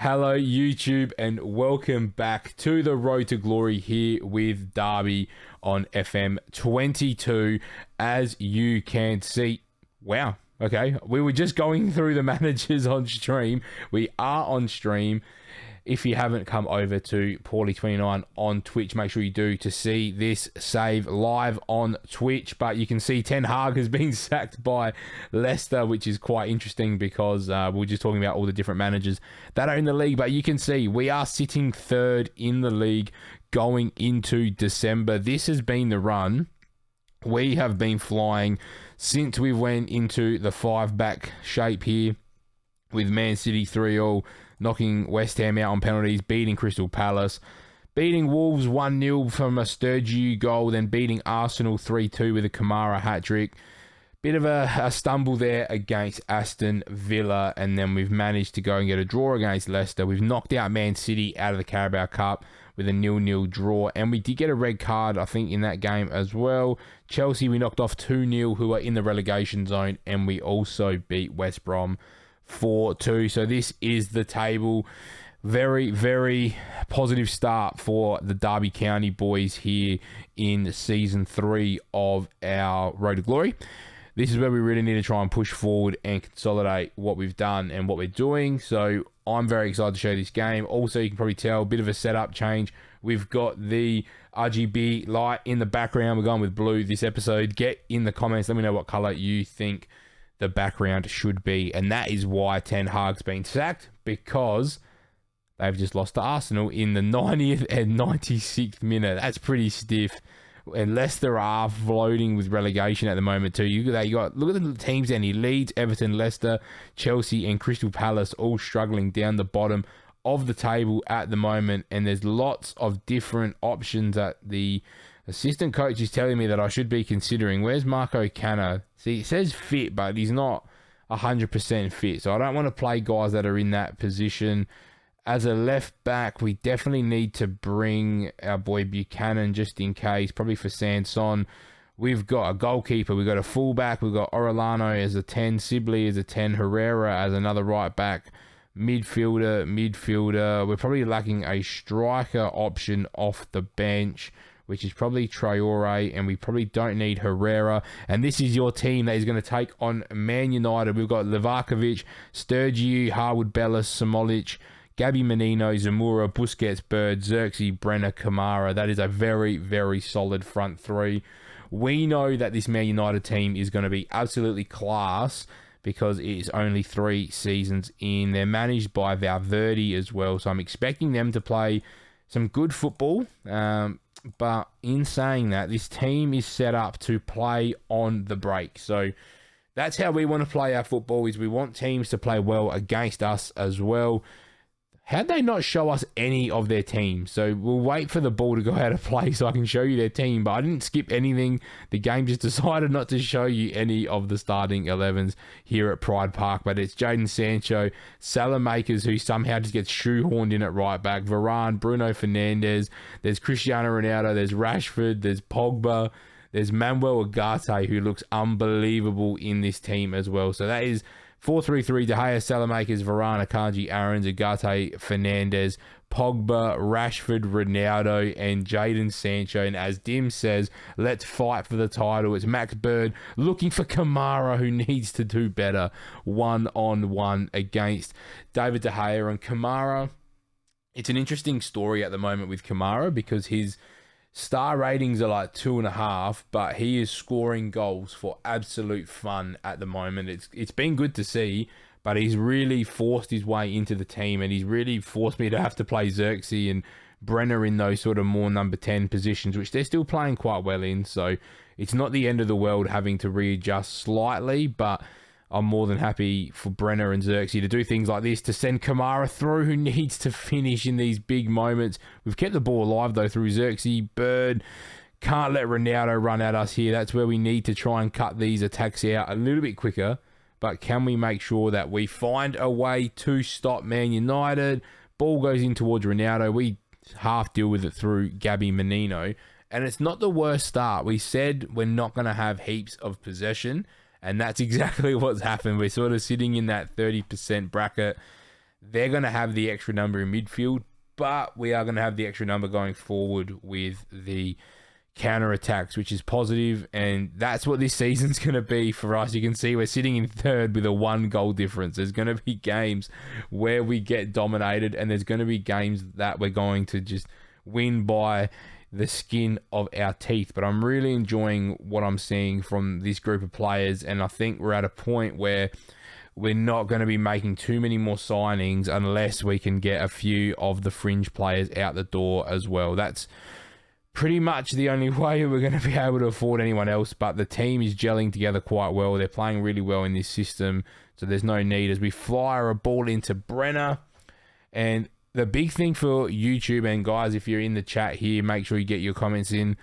Hello, YouTube, and welcome back to the Road to Glory here with Darby on FM 22. As you can see, wow, okay, we were just going through the managers on stream. We are on stream. If you haven't come over to Paulie29 on Twitch, make sure you do to see this save live on Twitch. But you can see Ten Hag has been sacked by Leicester, which is quite interesting because we're just talking about all the different managers that are in the league. But you can see we are sitting third in the league going into December. This has been the run. We have been flying since we went into the 5-back shape here with Man City 3-0. Knocking West Ham out on penalties, beating Crystal Palace, beating Wolves 1-0 from a Sturgis goal, then beating Arsenal 3-2 with a Kamara hat-trick. Bit of a stumble there against Aston Villa, and then we've managed to go and get a draw against Leicester. We've knocked out Man City out of the Carabao Cup with a 0-0 draw, and we did get a red card, I think, in that game as well. Chelsea, we knocked off 2-0, who are in the relegation zone, and we also beat West Brom 4-2. So this is the table. Very, very positive start for the Derby County boys here in season 3 of our Road to Glory. This is where we really need to try and push forward and consolidate what we've done and what we're doing. So I'm very excited to show this game. Also, you can probably tell a bit of a setup change. We've got the RGB light in the background. We're going with blue this episode. Get in the comments. Let me know what color you think the background should be, and that is why Ten Hag's been sacked, because they've just lost to Arsenal in the 90th and 96th minute. That's pretty stiff. And Leicester are floating with relegation at the moment too. Look at the teams then. Leeds, Everton, Leicester, Chelsea, and Crystal Palace all struggling down the bottom of the table at the moment, and there's lots of different options that the assistant coach is telling me that I should be considering. Where's Marco Canna? See, it says fit, but he's not 100% fit. So I don't want to play guys that are in that position. As a left back, we definitely need to bring our boy Buchanan just in case, probably for Sanson. We've got a goalkeeper. We've got a fullback. We've got Orellano as a 10, Sibley as a 10, Herrera as another right back. Midfielder. We're probably lacking a striker option off the bench, which is probably Traore, and we probably don't need Herrera. And this is your team that is going to take on Man United. We've got Livakovic, Sturgis, Harwood, Bellis, Samolic, Gabby Menino, Zamora, Busquets, Bird, Xerxes, Brenner, Kamara. That is a very, very solid front three. We know that this Man United team is going to be absolutely class because it is only 3 seasons in. They're managed by Valverde as well, so I'm expecting them to play some good football. But in saying that, this team is set up to play on the break. So that's how we want to play our football, is we want teams to play well against us as well. How'd they not show us any of their team? So we'll wait for the ball to go out of play so I can show you their team. But I didn't skip anything. The game just decided not to show you any of the starting 11s here at Pride Park. But it's Jadon Sancho, Salamakers, who somehow just gets shoehorned in at right back, Varane, Bruno Fernandes, there's Cristiano Ronaldo, there's Rashford, there's Pogba, there's Manuel Ugarte, who looks unbelievable in this team as well. So that is 4-3-3, De Gea, Salamakers, Varane, Akanji, Aarons, Ugarte, Fernandes, Pogba, Rashford, Ronaldo, and Jadon Sancho. And as Dim says, let's fight for the title. It's Max Bird looking for Kamara, who needs to do better one-on-one against David De Gea. And Kamara, it's an interesting story at the moment with Kamara because his star ratings are like 2.5, but he is scoring goals for absolute fun at the moment. It's been good to see, but he's really forced his way into the team, and he's really forced me to have to play Xerxes and Brenner in those sort of more number 10 positions, which they're still playing quite well in. So it's not the end of the world having to readjust slightly, but I'm more than happy for Brenner and Xerxes to do things like this, to send Kamara through, who needs to finish in these big moments. We've kept the ball alive, though, through Xerxes. Bird, can't let Ronaldo run at us here. That's where we need to try and cut these attacks out a little bit quicker. But can we make sure that we find a way to stop Man United? Ball goes in towards Ronaldo. We half deal with it through Gabby Menino. And it's not the worst start. We said we're not going to have heaps of possession, and that's exactly what's happened. We're sort of sitting in that 30% bracket. they're going to have the extra number in midfield, but we are going to have the extra number going forward with the counter attacks, which is positive, and that's what this season's going to be for us. You can see we're sitting in third with a 1 goal difference. There's going to be games where we get dominated, and there's going to be games that we're going to just win by the skin of our teeth. But I'm really enjoying what I'm seeing from this group of players, and I think we're at a point where we're not going to be making too many more signings unless we can get a few of the fringe players out the door as well. That's pretty much the only way we're going to be able to afford anyone else, but the team is gelling together quite well. They're playing really well in this system, so there's no need as we fire a ball into Brenner. And the big thing for YouTube, and guys, if you're in the chat here, make sure you get your comments in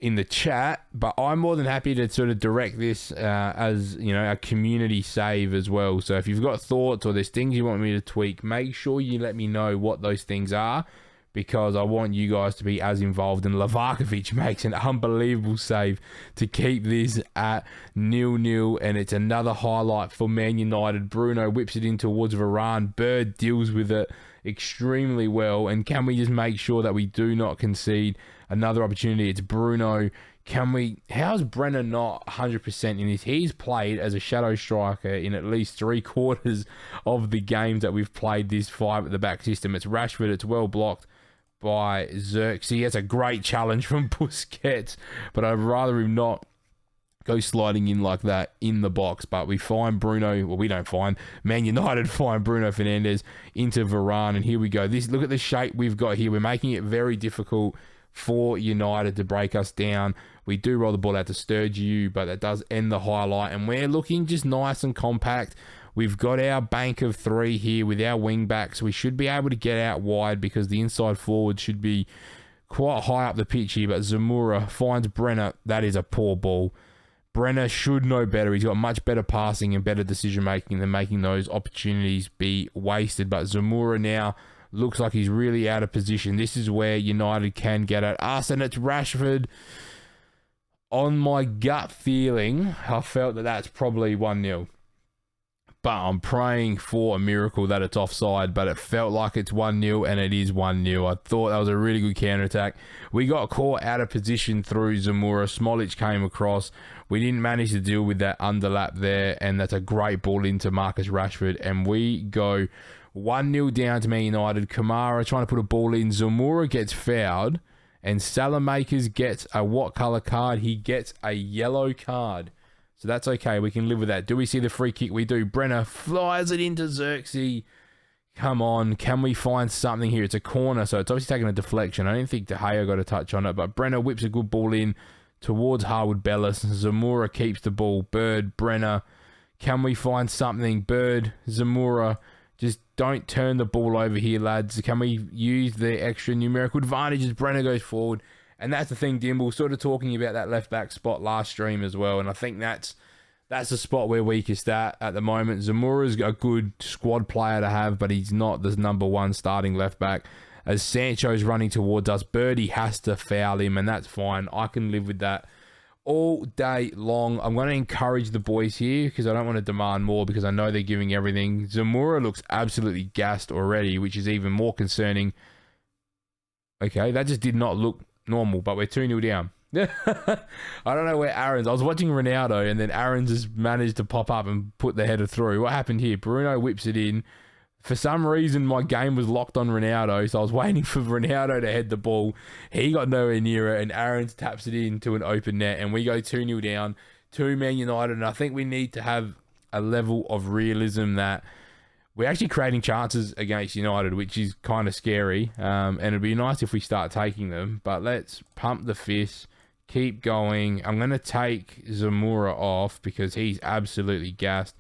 the chat, but I'm more than happy to sort of direct this as, you know, a community save as well. So if you've got thoughts or there's things you want me to tweak, make sure you let me know what those things are, because I want you guys to be as involved. And Livakovic makes an unbelievable save to keep this at 0-0, and it's another highlight for Man United. Bruno whips it in towards Varane. Bird deals with it extremely well, and can we just make sure that we do not concede another opportunity? It's Bruno. How's Brenner not 100% in this? He's played as a shadow striker in at least 3/4 of the games that we've played this 5 at the back system. It's Rashford. It's well blocked by Xerxes. That's a great challenge from Busquets, but I'd rather him not go sliding in like that in the box. But we find Bruno, well, we don't find, Man United find Bruno Fernandes into Varane, and here we go. Look at the shape we've got here. We're making it very difficult for United to break us down. We do roll the ball out to Sturgeon, but that does end the highlight, and we're looking just nice and compact. We've got our bank of 3 here with our wing backs. We should be able to get out wide because the inside forward should be quite high up the pitch here, but Zamora finds Brenner. That is a poor ball. Brenner should know better. He's got much better passing and better decision making than making those opportunities be wasted. But Zamora now looks like he's really out of position. This is where United can get at us, and it's Rashford. On my gut feeling, I felt that that's probably 1-0. But I'm praying for a miracle that it's offside, but it felt like it's 1-0, and it is 1-0. I thought that was a really good counter-attack. We got caught out of position through Zamora. Smolic came across. We didn't manage to deal with that underlap there, and that's a great ball into Marcus Rashford, and we go 1-0 down to Man United. Kamara trying to put a ball in. Zamora gets fouled, and Salamakers gets a what colour card? He gets a yellow card. So that's okay. We can live with that. Do we see the free kick? We do. Brenner flies it into Xerxes. Come on. Can we find something here? It's a corner, so it's obviously taking a deflection. I didn't think De Gea got a touch on it, but Brenner whips a good ball in towards Harwood Bellis. Zamora keeps the ball. Bird, Brenner. Can we find something? Bird, Zamora. Just don't turn the ball over here, lads. Can we use the extra numerical advantage as Brenner goes forward? And that's the thing, Dimble, sort of talking about that left-back spot last stream as well. And I think that's the spot we're weakest at the moment. Zamora's a good squad player to have, but he's not the number 1 starting left-back. As Sancho's running towards us, Birdie has to foul him, and that's fine. I can live with that all day long. I'm going to encourage the boys here because I don't want to demand more because I know they're giving everything. Zamora looks absolutely gassed already, which is even more concerning. Okay, that just did not look normal, but we're 2-0 down. I don't know where Aaron's. I was watching Ronaldo, and then Aaron's just managed to pop up and put the header through. What happened here? Bruno whips it in. For some reason, my game was locked on Ronaldo, so I was waiting for Ronaldo to head the ball. He got nowhere near it, and Aaron's taps it into an open net, and we go 2-0 down to Man United. And I think we need to have a level of realism that we're actually creating chances against United, which is kind of scary. And it'd be nice if we start taking them. But let's pump the fist, keep going. I'm going to take Zamora off because he's absolutely gassed.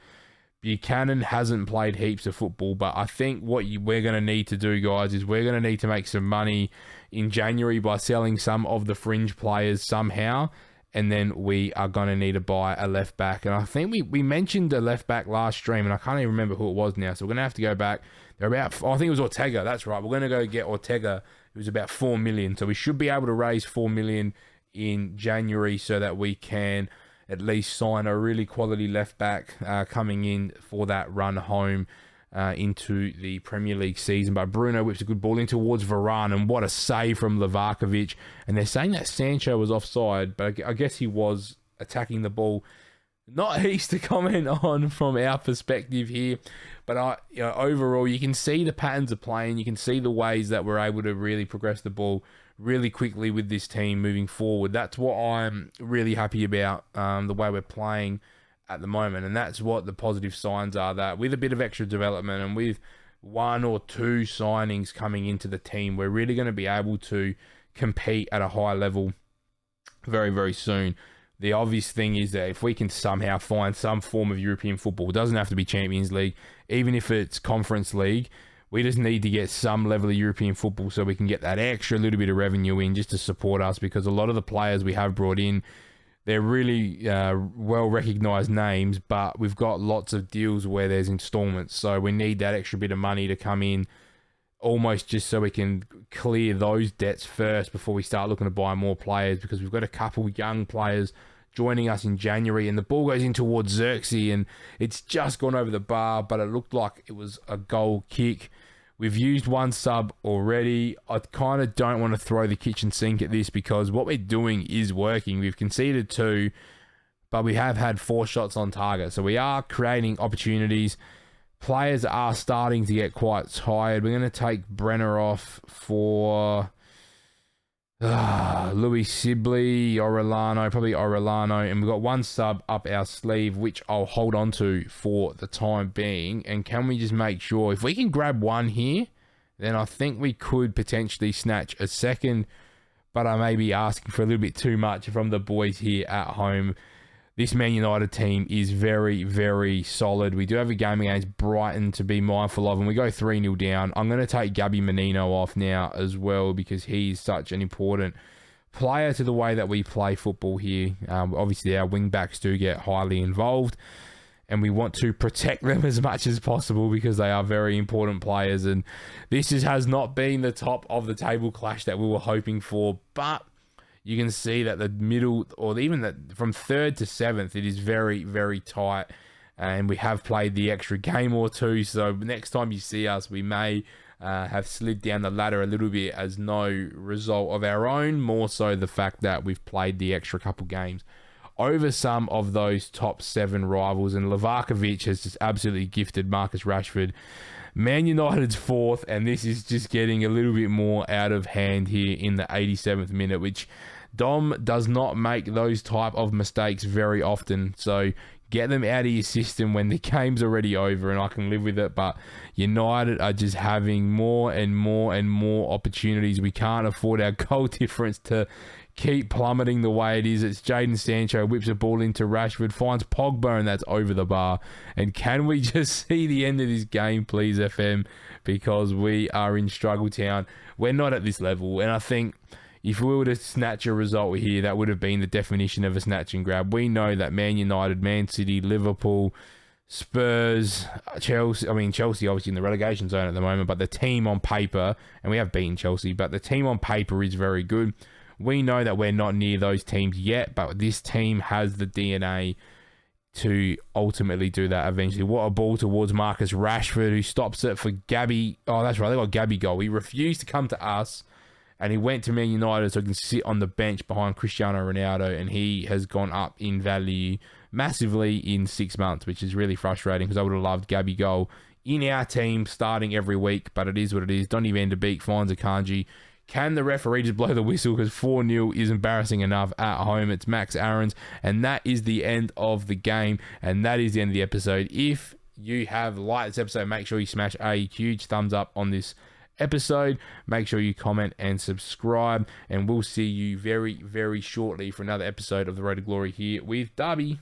Buchanan hasn't played heaps of football, but I think what we're going to need to do, guys, is we're going to need to make some money in January by selling some of the fringe players somehow. And then we are going to need to buy a left back. And I think we mentioned a left back last stream, and I can't even remember who it was now. So we're going to have to go back. They're about, I think it was Ortega. That's right. We're going to go get Ortega. It was about 4 million. So we should be able to raise 4 million in January so that we can at least sign a really quality left back coming in for that run home. into the Premier League season. But Bruno whips a good ball in towards Varane, and what a save from Livakovic. And they're saying that Sancho was offside, but I guess he was attacking the ball. Not heaps to comment on from our perspective here, but overall, you can see the patterns of playing. You can see the ways that we're able to really progress the ball really quickly with this team moving forward. That's what I'm really happy about, the way we're playing at the moment, and that's what the positive signs are, that with a bit of extra development and with 1 or 2 signings coming into the team, we're really going to be able to compete at a high level very, very soon. The obvious thing is that if we can somehow find some form of European football, it doesn't have to be Champions League, even if it's Conference League, we just need to get some level of European football so we can get that extra little bit of revenue in just to support us, because a lot of the players we have brought in, they're really well-recognised names, but we've got lots of deals where there's installments, so we need that extra bit of money to come in almost just so we can clear those debts first before we start looking to buy more players, because we've got a couple young players joining us in January, and the ball goes in towards Xerxes, and it's just gone over the bar, but it looked like it was a goal kick. We've used 1 sub already. I kind of don't want to throw the kitchen sink at this, because what we're doing is working. We've conceded 2, but we have had 4 shots on target, so we are creating opportunities. Players are starting to get quite tired. We're going to take Brenner off for Louis Sibley, probably Orellano, and we've got 1 sub up our sleeve, which I'll hold on to for the time being. And can we just make sure, if we can grab 1 here, then I think we could potentially snatch a second, but I may be asking for a little bit too much from the boys here at home. This Man United team is very, very solid. We do have a game against Brighton to be mindful of, and we go 3-0 down. I'm going to take Gabby Menino off now as well, because he's such an important player to the way that we play football here. Obviously, our wing-backs do get highly involved, and we want to protect them as much as possible because they are very important players. And this has not been the top of the table clash that we were hoping for, but you can see that the middle, or even that from 3rd to 7th, it is very, very tight. And we have played the extra game or 2. So next time you see us, we may have slid down the ladder a little bit as no result of our own. More so the fact that we've played the extra couple games over some of those top 7 rivals. And Livakovic has just absolutely gifted Marcus Rashford. Man United's 4th, and this is just getting a little bit more out of hand here in the 87th minute, which Dom does not make those type of mistakes very often. So get them out of your system when the game's already over, and I can live with it. But United are just having more and more and more opportunities. We can't afford our goal difference to keep plummeting the way it is. It's Jadon Sancho whips a ball into Rashford, finds Pogba, and that's over the bar. And can we just see the end of this game, please, FM? Because we are in struggle town. We're not at this level, and I think if we were to snatch a result here, that would have been the definition of a snatch and grab. We know that Man United, Man City, Liverpool, Spurs, Chelsea obviously in the relegation zone at the moment, but the team on paper, and we have beaten Chelsea, but the team on paper is very good. We know that we're not near those teams yet, but this team has the DNA to ultimately do that eventually. What a ball towards Marcus Rashford, who stops it for Gabby. Oh, that's right, they got Gabby goal. He refused to come to us, and he went to Man United so he can sit on the bench behind Cristiano Ronaldo, and he has gone up in value massively in 6 months, which is really frustrating because I would have loved Gabby goal in our team starting every week, but it is what it is. Donny van de Beek finds Akanji. Can the referee just blow the whistle, because 4-0 is embarrassing enough at home? It's Max Aarons, and that is the end of the game, and that is the end of the episode. If you have liked this episode, make sure you smash a huge thumbs up on this episode. Make sure you comment and subscribe, and we'll see you very, very shortly for another episode of The Road to Glory here with Darby.